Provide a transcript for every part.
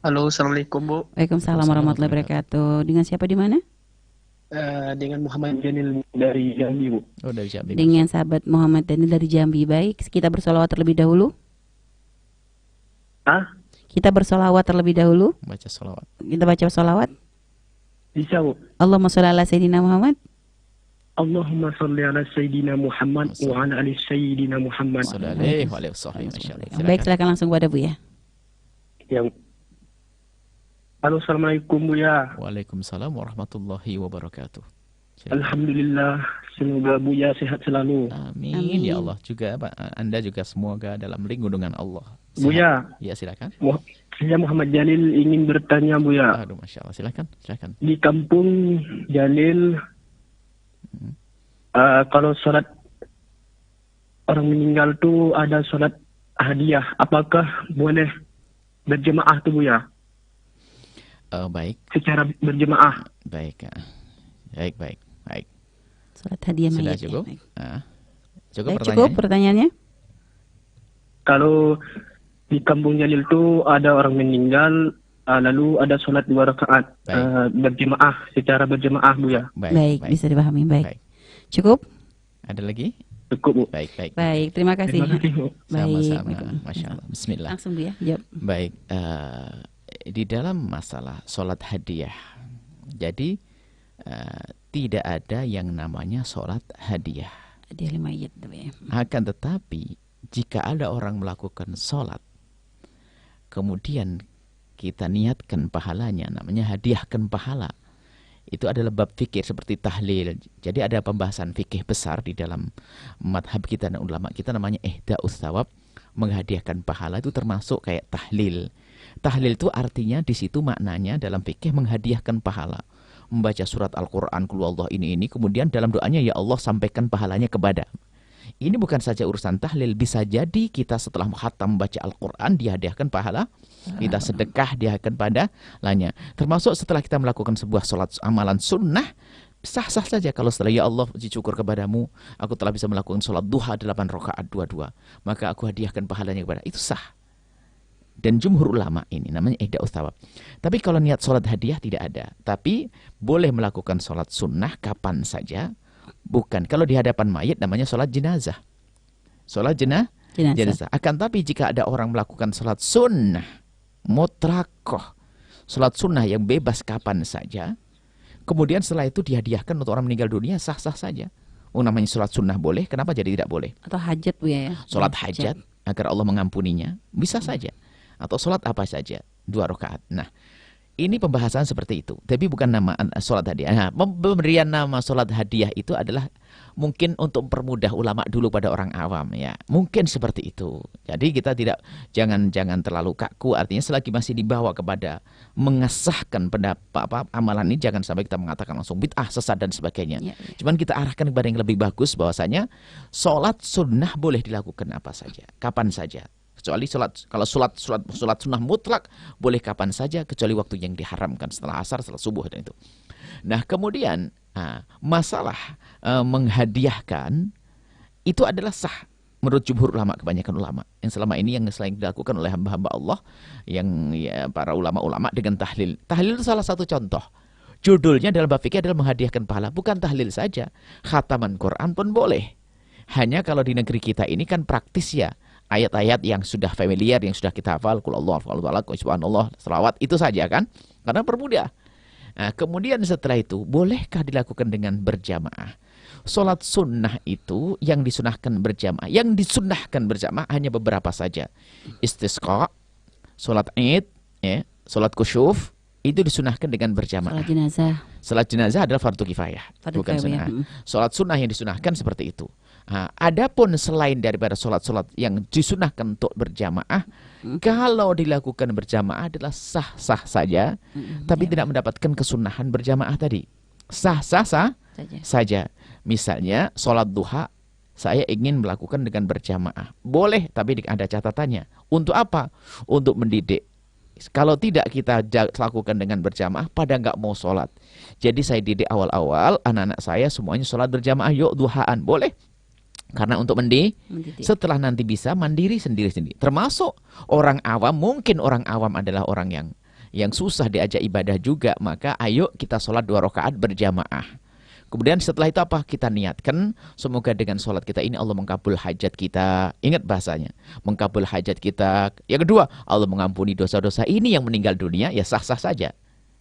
Halo, Assalamualaikum Bu. Waalaikumsalam Waalaikumsalam warahmatullahi warahmatullahi wabarakatuh. wabarakatuh. Dengan siapa di mana? Dengan Muhammad Janil dari Jambi Bu. Oh, dari Jambi, Masya Dengan Allah. sahabat Muhammad Daniel dari Jambi. Baik, kita bersolawat terlebih dahulu. Ah, Kita bersolawat terlebih dahulu. Baca sholawat. Kita baca solawat. bisa Bu. Allahumma sholli ala Sayyidina Muhammad. Allahumma salli ala Sayyidina Muhammad wa ala ali Sayyidina Muhammad. Sallallahu alaihi wa alihi wasallam. Masya Allah. Baik, Silakan. silakan langsung kepada Bu ya. Yang Halo, Assalamualaikum Bu ya. Waalaikumsalam warahmatullahi wabarakatuh. Silakan. Alhamdulillah, semoga Bu ya sehat selalu. Amin. Amin. Ya Allah juga Pak, Anda juga semoga dalam lindungan Allah. Bu ya, Ya, silakan. saya Muhammad Jalil ingin bertanya Bu ya. Aduh, Masya Allah. Silakan, silakan. Di kampung Jalil, kalau sholat orang meninggal tuh ada sholat hadiah, apakah boleh berjemaah tuh Bu ya? Baik, Secara berjemaah. baik. Baik, baik, baik. Salat hadiah Sudah mayat. cukup? Ya. Baik. Cukup Baik, cukup pertanyaannya? pertanyaannya. Kalau di kampung Jalil tuh ada orang meninggal, lalu ada sholat 2 rakaat Baik. berjemaah, secara berjemaah Bu ya. Baik, bisa dipahami. Baik. Baik. Cukup? Ada lagi? Cukup Bu. Baik, baik. Baik, terima kasih. Terima kasih Bu. Baik. Sama-sama. Masya Allah. Bismillah. Langsung Bu ya, jawab. Baik, di dalam masalah sholat hadiah, jadi tidak ada yang namanya sholat hadiah. Hadiah mayat Bu ya. Akan tetapi, jika ada orang melakukan sholat, kemudian kita niatkan pahalanya, namanya hadiahkan pahala. Itu adalah bab fikih seperti tahlil. Jadi ada pembahasan fikih besar di dalam madhab kita dan ulama kita, namanya ihda'us thawab, menghadiahkan pahala. Itu termasuk kayak tahlil. Tahlil itu artinya di situ maknanya dalam fikih menghadiahkan pahala. Membaca surat Al-Quran, Qul huwallahu ini, kemudian dalam doanya, ya Allah sampaikan pahalanya kepada. Ini bukan saja urusan tahlil, bisa jadi kita setelah khatam membaca Al-Quran dihadiahkan pahala, kita sedekah dihadiahkan pahalanya. Termasuk setelah kita melakukan sebuah sholat amalan sunnah, sah-sah saja kalau setelah ya Allah puji syukur kepadamu, aku telah bisa melakukan sholat duha 8 rakaat 22, maka aku hadiahkan pahalanya kepada, itu sah. Dan jumhur ulama ini namanya ihda'us thawab. Tapi kalau niat sholat hadiah tidak ada. Tapi boleh melakukan sholat sunnah kapan saja. Bukan, kalau di hadapan mayit namanya sholat jenazah. Sholat jenazah. Akan tapi jika ada orang melakukan sholat sunnah mutlakoh, sholat sunnah yang bebas kapan saja, kemudian setelah itu dihadiahkan untuk orang meninggal dunia, sah-sah saja. Namanya sholat sunnah boleh, kenapa jadi tidak boleh? Atau hajat Bu ya. Sholat hajat agar Allah mengampuninya, bisa saja. Atau sholat apa saja, 2 rakaat. Nah, ini pembahasan seperti itu. Tapi bukan nama sholat hadiah. Nah, pemberian nama sholat hadiah itu adalah mungkin untuk mempermudah ulama dulu pada orang awam ya. Mungkin seperti itu. Jadi kita jangan terlalu kaku. Artinya selagi masih dibawa kepada mengesahkan pendapat amalan ini, jangan sampai kita mengatakan langsung bid'ah, sesat dan sebagainya. Ya. Cuman kita arahkan kepada yang lebih bagus, bahwasanya sholat sunnah boleh dilakukan apa saja, kapan saja. Kecuali kalau sholat sunnah mutlak boleh kapan saja, kecuali waktu yang diharamkan setelah asar, setelah subuh dan itu. Nah kemudian masalah menghadiahkan itu adalah sah menurut jumhur ulama, kebanyakan ulama yang selama ini yang selain dilakukan oleh hamba-hamba Allah, yang ya, para ulama-ulama dengan tahlil. Tahlil itu salah satu contoh. Judulnya dalam bab fikih adalah menghadiahkan pahala. Bukan tahlil saja, khataman Quran pun boleh. Hanya kalau di negeri kita ini kan praktis ya, ayat-ayat yang sudah familiar, yang sudah kita hafal, Qul Allahu akbar, subhanallah, selawat, itu saja kan, karena permudah. Nah, kemudian setelah itu, bolehkah dilakukan dengan berjamaah? Sholat sunnah itu yang disunahkan berjamaah. Yang disunahkan berjamaah hanya beberapa saja. Istisqa, sholat id, ya, sholat kusyuf, itu disunahkan dengan berjamaah. Sholat jenazah. Sholat jenazah adalah fardu kifayah, bukan sunnah. Sholat sunnah yang disunahkan seperti itu. Nah, adapun selain daripada sholat-sholat yang disunahkan untuk berjamaah, kalau dilakukan berjamaah adalah sah-sah saja, tapi tidak mendapatkan kesunahan berjamaah tadi. Sah-sah saja. Misalnya sholat duha, saya ingin melakukan dengan berjamaah. Boleh, tapi ada catatannya. Untuk apa? Untuk mendidik. Kalau tidak kita lakukan dengan berjamaah, pada nggak mau sholat. Jadi saya didik awal-awal, anak-anak saya semuanya sholat berjamaah, yuk duhaan. Boleh. Karena untuk mendidik, setelah nanti bisa mandiri sendiri-sendiri. Termasuk orang awam, mungkin orang awam adalah orang yang yang susah diajak ibadah juga, maka ayo kita sholat 2 rakaat berjamaah. Kemudian setelah itu apa? Kita niatkan semoga dengan sholat kita ini Allah mengkabul hajat kita. Ingat bahasanya, mengkabul hajat kita. Yang kedua, Allah mengampuni dosa-dosa ini yang meninggal dunia, ya sah-sah saja.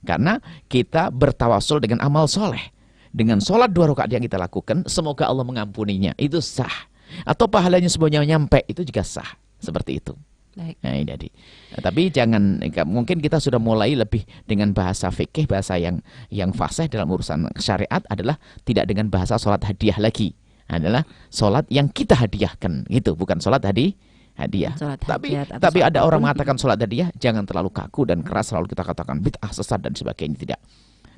Karena kita bertawasul dengan amal soleh. Dengan sholat 2 rakaat yang kita lakukan, semoga Allah mengampuninya. Itu sah. Atau pahalanya semuanya nyampe, itu juga sah. Seperti itu. Baik. Nah, ini jadi. Tapi jangan, mungkin kita sudah mulai lebih dengan bahasa fikih, bahasa yang fasih dalam urusan syariat adalah tidak dengan bahasa sholat hadiah lagi, adalah sholat yang kita hadiahkan, gitu, bukan sholat hadiah. Sholat Tapi hajat atau sholat ada orang apapun. mengatakan sholat hadiah, jangan terlalu kaku dan keras selalu kita katakan bid'ah, sesat dan sebagainya. Tidak.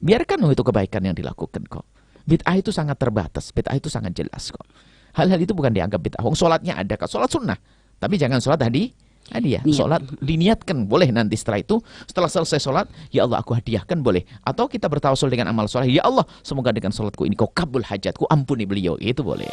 Biarkan itu kebaikan yang dilakukan kok. Bid'ah itu sangat terbatas, bid'ah itu sangat jelas kok. Hal-hal itu bukan dianggap bid'ah. Sholatnya ada kok, sholat sunnah. Tapi jangan sholat hadiah. Niat. Sholat diniatkan boleh, nanti setelah itu, setelah selesai sholat, ya Allah aku hadiahkan boleh. Atau kita bertawasul dengan amal soleh, ya Allah semoga dengan sholatku ini kau kabul hajatku, ampuni beliau, itu boleh.